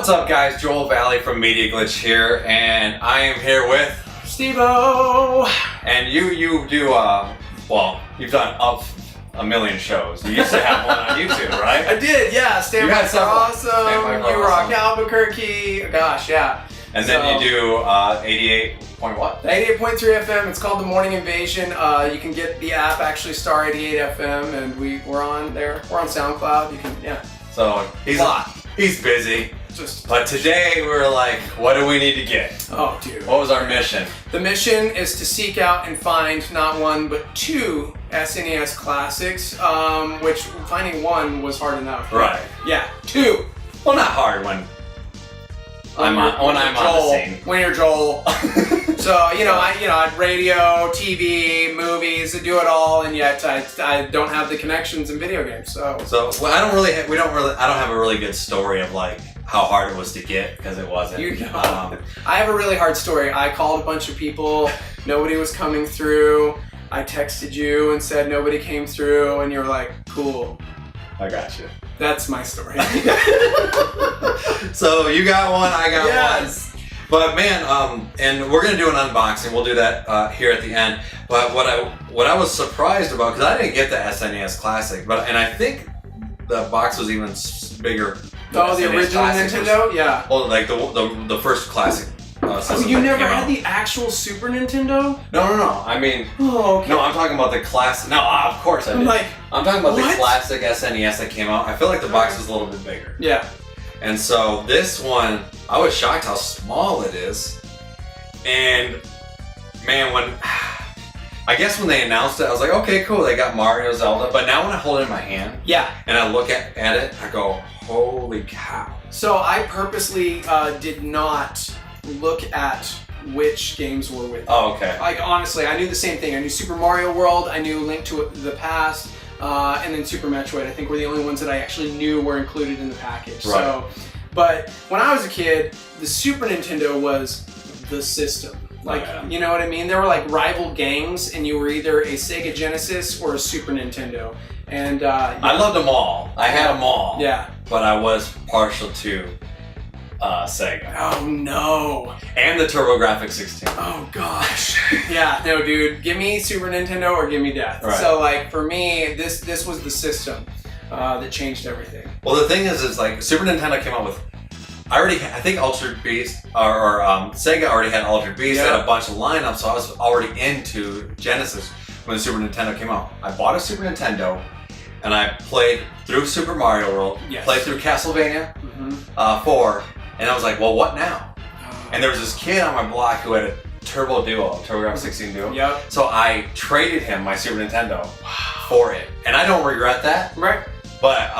What's up, guys? Joel Valley from Media Glitch here, and I am here with Steveo. And you do well, you've done up a million shows. You used to have one on YouTube, right? I did, yeah. Stand By for Awesome. Stand By for You Rock Awesome. Albuquerque. Gosh, yeah. And then you do 88 point what? 88.3 FM. It's called The Morning Invasion. You can get the app, actually, Star 88 FM, and we're on there. We're on SoundCloud. You can, yeah. So he's busy. But today we're like, what do we need to get? Oh, dude. What was our mission? The mission is to seek out and find not one, but two SNES Classics, which finding one was hard enough. Right. Yeah, two. Well, not hard when I'm on the scene. When you're Joel. So, I radio, TV, movies, I do it all, and yet I don't have the connections in video games, so. Well, I don't have a really good story of like how hard it was to get, because it wasn't. I have a really hard story. I called a bunch of people, nobody was coming through. I texted you and said nobody came through, and you were like, cool. I got you. That's my story. So you got one, I got yes. one. But man, and we're gonna do an unboxing. We'll do that here at the end. But what I was surprised about, because I didn't get the SNES Classic, and I think the box was even bigger. Oh, the original Nintendo? Yeah. Well, like the first classic. Oh, you never had the actual Super Nintendo? No. I mean, okay. No, I'm talking about the classic. No, of course I did. I'm talking about what? the classic SNES that came out. I feel like the box was a little bit bigger. Yeah. And so this one, I was shocked how small it is. And man, I guess when they announced it, I was like, okay, cool, they got Mario, Zelda. But now when I hold it in my hand, yeah, and I look at it, I go, holy cow. So I purposely did not look at which games were with it. Oh, okay. Like, honestly, I knew the same thing. I knew Super Mario World, I knew Link to the Past, and then Super Metroid, I think, were the only ones that I actually knew were included in the package. Right. So, but when I was a kid, the Super Nintendo was the system. Like, you know what I mean? There were like rival gangs, and you were either a Sega Genesis or a Super Nintendo. And I loved them all. I had them all. Yeah. But I was partial to Sega. Oh no. And the TurboGrafx 16. Oh gosh. Yeah, no dude, give me Super Nintendo or give me death. Right. So like for me, this was the system that changed everything. Well, the thing is like Super Nintendo came out with, I think Altered Beast, or Sega already had Altered Beast, had a bunch of lineups, so I was already into Genesis when the Super Nintendo came out. I bought a Super Nintendo, and I played through Super Mario World, played through Castlevania 4, and I was like, well, what now? And there was this kid on my block who had a Turbo Duo, TurboGrafx 16 Duo. Yep. So I traded him my Super Nintendo for it, and I don't regret that. Right. But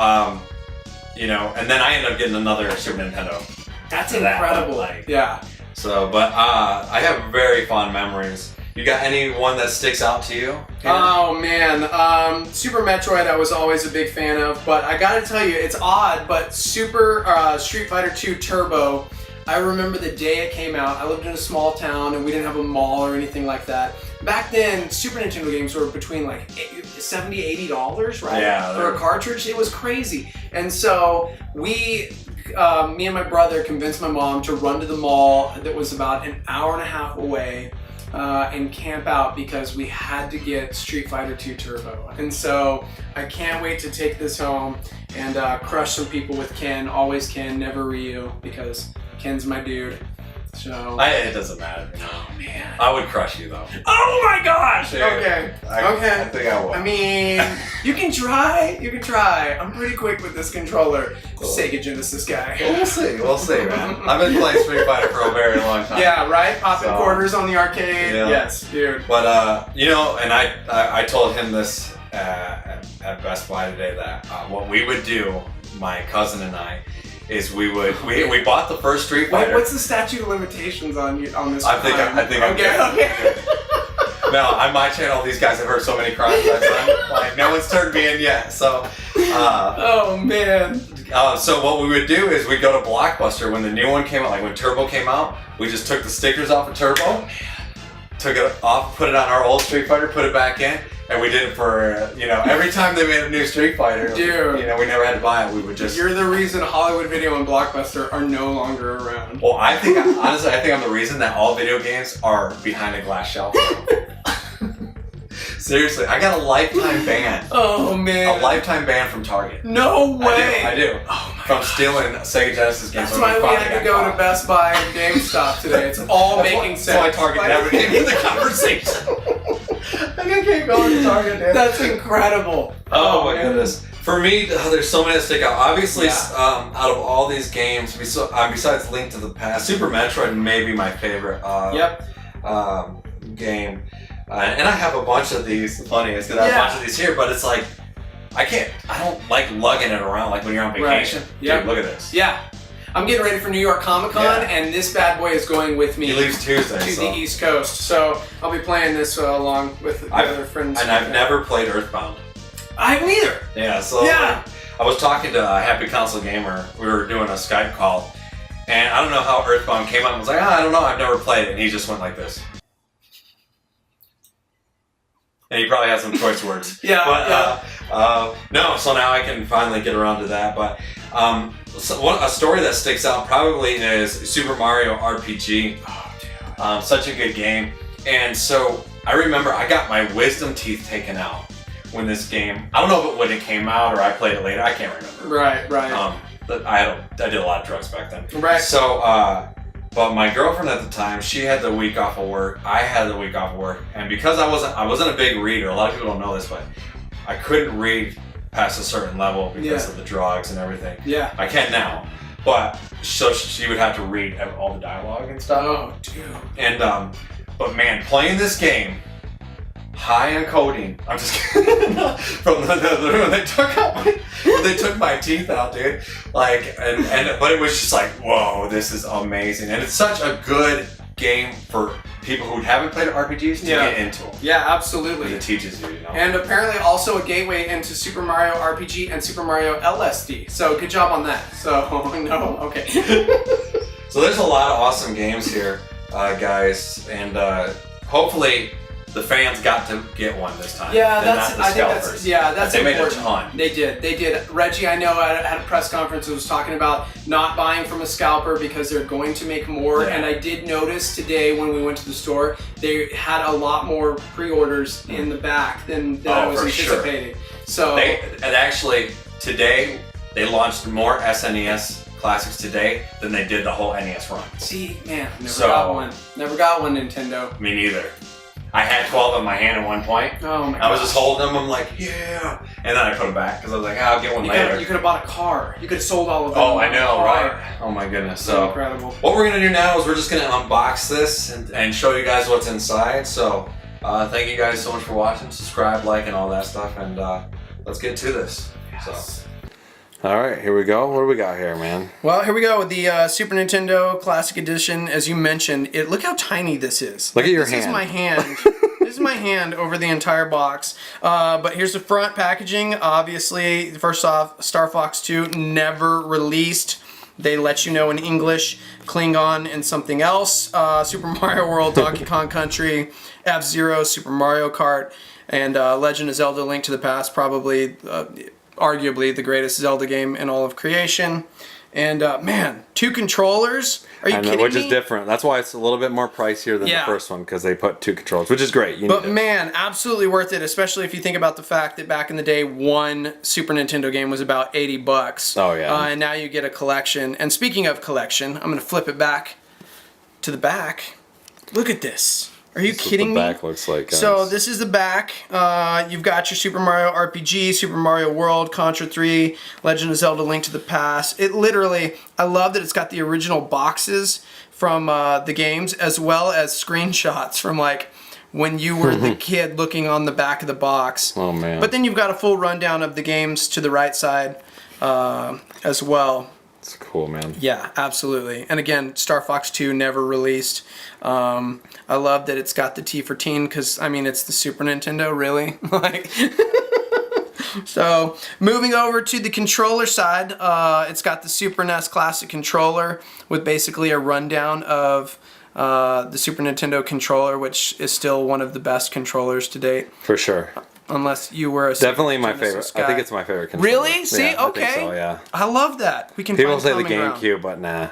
and then I ended up getting another Super Nintendo. That's incredible. Yeah. So, but I have very fond memories. You got any one that sticks out to you? Oh man, Super Metroid I was always a big fan of, but I gotta tell you, it's odd, but Super Street Fighter 2 Turbo, I remember the day it came out. I lived in a small town and we didn't have a mall or anything like that. Back then, Super Nintendo games were between like $70, $80, right? Yeah. For a cartridge, it was crazy. And so me and my brother convinced my mom to run to the mall that was about an hour and a half away and camp out because we had to get Street Fighter 2 Turbo. And so I can't wait to take this home and crush some people with Ken. Always Ken, never Ryu, because Ken's my dude. So it doesn't matter. Oh man. I would crush you though. Oh my gosh! Dude, okay. I think I would. I mean, you can try. You can try. I'm pretty quick with this controller. Cool. Sega Genesis guy. We'll see, man. I've been playing Street Fighter for a very long time. Yeah, right? Popping quarters on the arcade. Yeah. Yes, dude. But, and I told him this at Best Buy today that what we would do, my cousin and I, is we bought the first Street Fighter. What's the statute of limitations on this? I think I'm okay. No, on my channel, these guys have heard so many crimes I've done. Like, no one's turned me in yet. So, oh man. So what we would do is we'd go to Blockbuster when the new one came out, like when Turbo came out. We just took the stickers off of Turbo, took it off, put it on our old Street Fighter, put it back in, and we did it for, every time they made a new Street Fighter, dude, we never had to buy it. We would just... You're the reason Hollywood Video and Blockbuster are no longer around. Well, honestly, I think I'm the reason that all video games are behind a glass shelf. Seriously, I got a lifetime ban. Oh, man. A lifetime ban from Target. No way. I do. Oh, my From God. stealing Sega Genesis games. That's why we had to go to Best Buy and GameStop today. It's all making sense. That's why Target never came into the conversation. I can't go to Target, dude. That's incredible. Oh my goodness. For me, there's so many that stick out. Obviously, out of all these games, besides Link to the Past, Super Metroid may be my favorite game. And I have a bunch of these. The funny is, because I have a bunch of these here, but it's like, I don't like lugging it around like when you're on vacation. Right. Yep. Dude, look at this. Yeah. I'm getting ready for New York Comic Con, and this bad boy is going with me. He leaves Tuesday. To the East Coast. So I'll be playing this along with the other friends. And I've never played Earthbound. I haven't either. Yeah, so I was talking to Happy Console Gamer. We were doing a Skype call, and I don't know how Earthbound came up. I was like, I don't know, I've never played it. And he just went like this. And he probably has some choice words. No, so now I can finally get around to that. But a story that sticks out probably is Super Mario RPG. Oh, dude. Such a good game. And so I remember I got my wisdom teeth taken out when this game, I don't know if when it came out or I played it later, I can't remember. Right. But I did a lot of drugs back then. Right. So, but my girlfriend at the time, she had the week off of work. I had the week off of work, and because I wasn't a big reader. A lot of people don't know this, but I couldn't read past a certain level because of the drugs and everything. Yeah. I can now, but so she would have to read all the dialogue and stuff. Oh, dude. And but man, playing this game high on codeine. I'm just kidding. From the room, they took my teeth out, dude. Like, but it was just like, whoa, this is amazing, and it's such a good game for people who haven't played RPGs to get into them. Yeah, absolutely. It teaches you, And apparently also a gateway into Super Mario RPG and Super Mario LSD. So good job on that. So no, okay. So there's a lot of awesome games here, guys, and hopefully the fans got to get one this time. Yeah, that's they important. Made a ton. They did. Reggie, I know at a press conference was talking about not buying from a scalper because they're going to make more. And I did notice today when we went to the store, they had a lot more pre-orders in the back than I was anticipating. Sure. So and actually today they launched more SNES Classics today than they did the whole NES run. See, man, never got one, Nintendo. Me neither. I had 12 in my hand at one point. Oh my god. I was just holding them. I'm like, yeah. And then I put them back because I was like, I'll get one later. You could have bought a car. You could have sold all of them. Oh, I know, right? Oh my goodness. So incredible. What we're going to do now is we're just going to unbox this and show you guys what's inside. So thank you guys so much for watching. Subscribe, like, and all that stuff. And let's get to this. Yes. All right, here we go. What do we got here, man? Well, here we go with the Super Nintendo Classic Edition. As you mentioned, look how tiny this is. Look at your hand. This is my hand. This is my hand over the entire box. But here's the front packaging. Obviously, first off, Star Fox 2 never released. They let you know in English, Klingon, and something else. Super Mario World, Donkey Kong Country, F-Zero, Super Mario Kart, and Legend of Zelda: Link to the Past, probably arguably the greatest Zelda game in all of creation. And man, 2 controllers? Are you kidding me? Which is different. That's why it's a little bit more pricier than the first one, because they put 2 controllers, which is great. But man, absolutely worth it, especially if you think about the fact that back in the day, one Super Nintendo game was about $80. Oh yeah. And now you get a collection. And speaking of collection, I'm going to flip it back to the back. Look at this. Are you kidding me? What the back looks like, guys. So this is the back. You've got your Super Mario RPG, Super Mario World, Contra 3, Legend of Zelda: Link to the Past. It literally, I love that it's got the original boxes from the games, as well as screenshots from like when you were the kid looking on the back of the box. Oh man. But then you've got a full rundown of the games to the right side as well. It's cool, man. Yeah, absolutely. And again, Star Fox 2 never released. I love that it's got the T for teen because, I mean, it's the Super Nintendo, really. Like, so, moving over to the controller side, it's got the Super NES Classic Controller with basically a rundown of the Super Nintendo controller, which is still one of the best controllers to date. For sure. Unless you were a definitely my Genesis favorite. guy. I think it's my favorite controller. Really? See, yeah, okay. I think so, yeah. I love that. We can People find say the common ground. GameCube, but nah.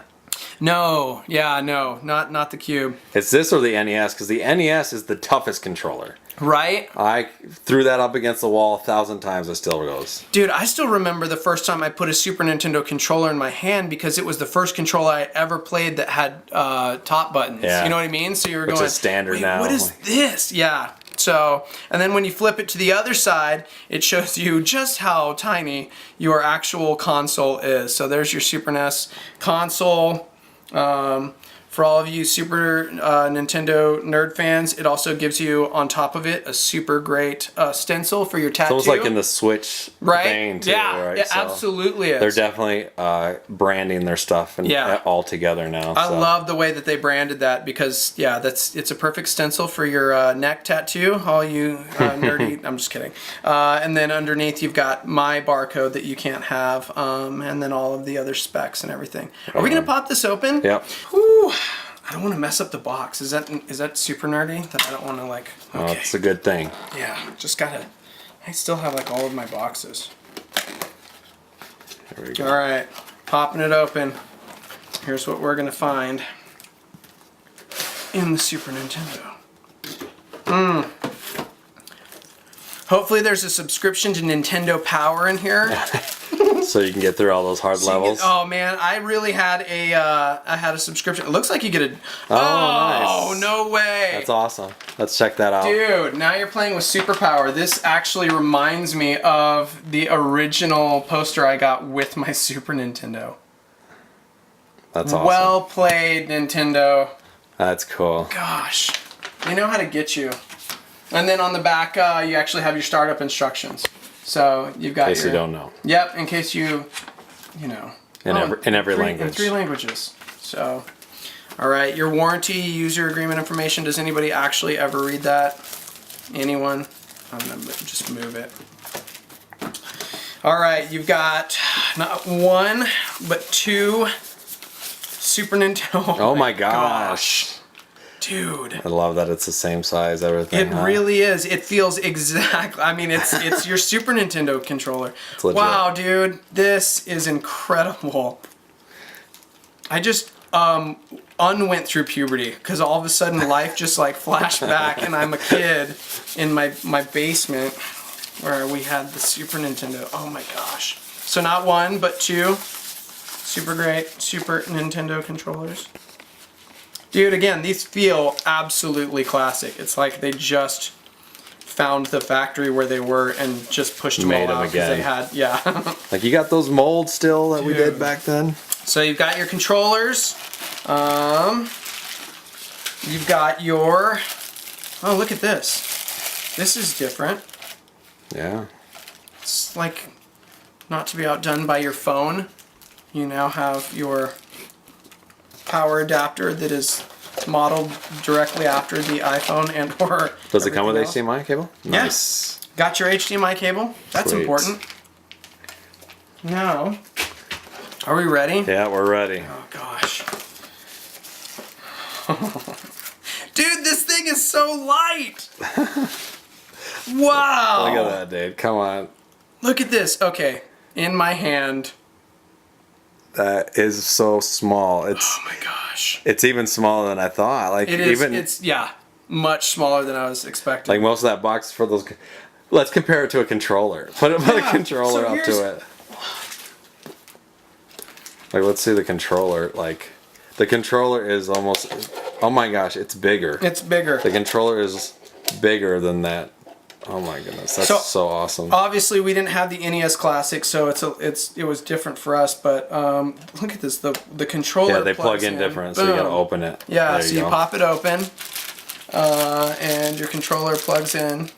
No, yeah, no, not the Cube. It's this or the NES, because the NES is the toughest controller. Right? I threw that up against the wall 1,000 times. It still goes. Dude, I still remember the first time I put a Super Nintendo controller in my hand because it was the first controller I ever played that had top buttons. Yeah. You know what I mean? So you were Which going, is standard wait, now. what is this? Yeah. So, and then when you flip it to the other side, it shows you just how tiny your actual console is. So there's your Super NES console. For all of you Super Nintendo nerd fans, it also gives you, on top of it, a super great stencil for your tattoo. It's almost like in the Switch vein, too. Yeah, right? it So absolutely is. they're definitely branding their stuff and all together now. I love the way that they branded that because, yeah, it's a perfect stencil for your neck tattoo, all you nerdy, I'm just kidding. And then underneath you've got my barcode that you can't have, and then all of the other specs and everything. Are we going to pop this open? Yep. Whew. I don't want to mess up the box. Is that super nerdy? That I don't want to like. Okay. Well, it's a good thing. Yeah, just gotta. I still have like all of my boxes. There we go. All right, popping it open. Here's what we're gonna find in the Super Nintendo. Hopefully, there's a subscription to Nintendo Power in here. So you can get through all those hard levels. Oh man, I really had a subscription. It looks like you get a. Oh, nice. No way! That's awesome. Let's check that out. Dude, now you're playing with Superpower. This actually reminds me of the original poster I got with my Super Nintendo. That's awesome. Well played, Nintendo. That's cool. Gosh, they know how to get you. And then on the back, you actually have your startup instructions. So you've got In case you don't know. Yep, in case you know. In every language. In 3 languages. So, all right, your warranty, user agreement information. Does anybody actually ever read that? Anyone? I'm gonna just move it. All right, you've got not 1, but 2 Super Nintendo. Oh my gosh. Dude. I love that it's the same size, everything. It really is. It feels exactly. I mean, it's your Super Nintendo controller. It's legit. Wow, dude, this is incredible. I just unwent through puberty because all of a sudden life just like flashed back, and I'm a kid in my basement where we had the Super Nintendo. Oh my gosh! So not 1, but 2 super great Super Nintendo controllers. Dude, again, these feel absolutely classic. It's like they just found the factory where they were and just pushed them Made all them out 'cause again. they had, yeah. Like you got those molds still that we Dude. did back then? So you've got your controllers. You've got your. Oh, look at this. This is different. Yeah. It's like not to be outdone by your phone. You now have your power adapter that is modeled directly after the iPhone and or. Does it come with everything else. HDMI cable? Yes. Got your HDMI cable. That's Sweet. important. Now, are we ready? Yeah, we're ready. Oh gosh. Dude, this thing is so light. Wow. Look at that, dude. Come on. Look at this. Okay, in my hand. That is so small. Oh my gosh. It's even smaller than I thought. Like It is. even It's much smaller than I was expecting. like most of that box for those. Let's compare it to a controller. Put a controller so up here's- to it. Like let's see the controller. Like the controller is almost. Oh my gosh, it's bigger. It's bigger. The controller is bigger than that. Oh my goodness, that's so awesome. Obviously, we didn't have the NES Classic, so it was different for us. But look at this. The controller. Yeah, they plug plugs in different, so you gotta Boom. open it. Yeah, There so you go. pop it open, and your controller plugs in.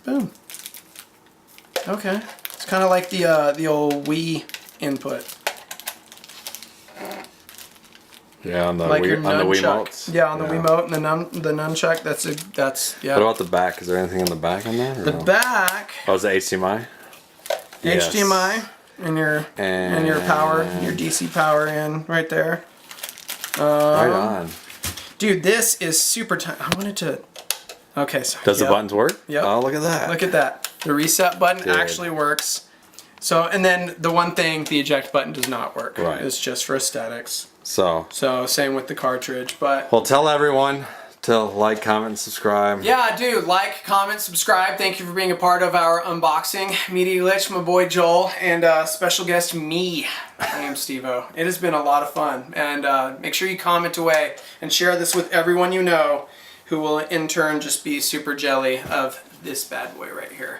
Boom. Okay, it's kind of like the old Wii input. Yeah, on the Like your Wii, on the nunchuck. Wiimotes. Yeah, on the Wiimote and the nunchuck. That's yeah. What about the back? Is there anything in the back on that? Or The no? back, Oh, is it HDMI? Yes. HDMI, and your power, your DC power in right there. Right on. Dude, this is super tight. I wanted to... Okay, so... Does the buttons work? Yep. Oh, look at that. Look at that. The reset button actually works. So, and then the one thing, the eject button does not work. Right. It's just for aesthetics. So Same with the cartridge, but... Well, tell everyone to like, comment, and subscribe. Yeah, dude, like, comment, subscribe. Thank you for being a part of our unboxing. Media Glitch, my boy Joel, and special guest me. I am Steveo. It has been a lot of fun. And make sure you comment away and share this with everyone you know who will in turn just be super jelly of this bad boy right here.